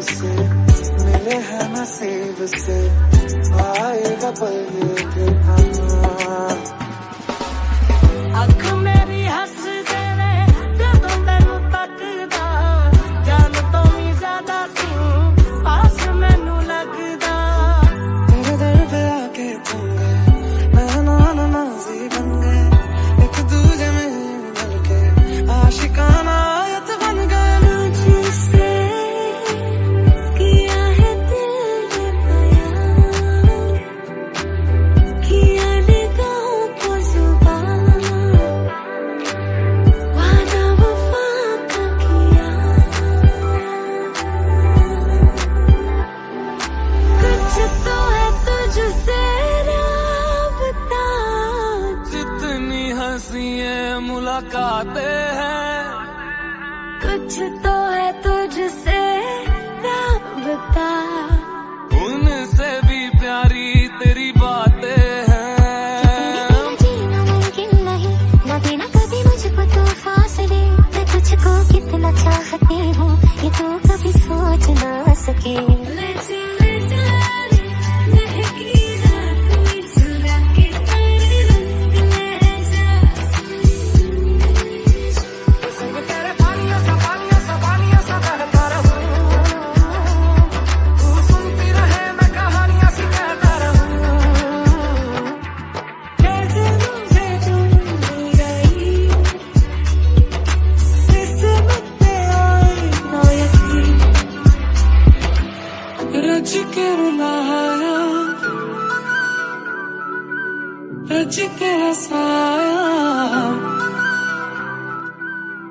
मिले हैं नसीब से आएगा पल ये फिर आना। अख मेरी हस देवे जदों तैनू तकदा, जान तो भी ज्यादा तू पास मैनू लगदा। तेरे दर पे आके थम गए, नैना नमाज़ी बन गए, एक दूजे में मिल के आशिकाना आयत बन गए। मुझसे किया है दिल ने बयां, किया निगाहों को जुबान, वादा वफा का किया। कुछ तो है तुझसे राबता, जितनी हंसी है मुलाकातें हैं, कुछ तो है तुझसे राबता, उनसे भी प्यारी तेरी बातें हैं। जीना मुमकिन नहीं, न देना कभी मुझको तो फासले। मैं तुझको कितना चाहती हूँ ये तू कभी सोच ना सके। रज के रुलाया, रज के हंसाया,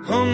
हम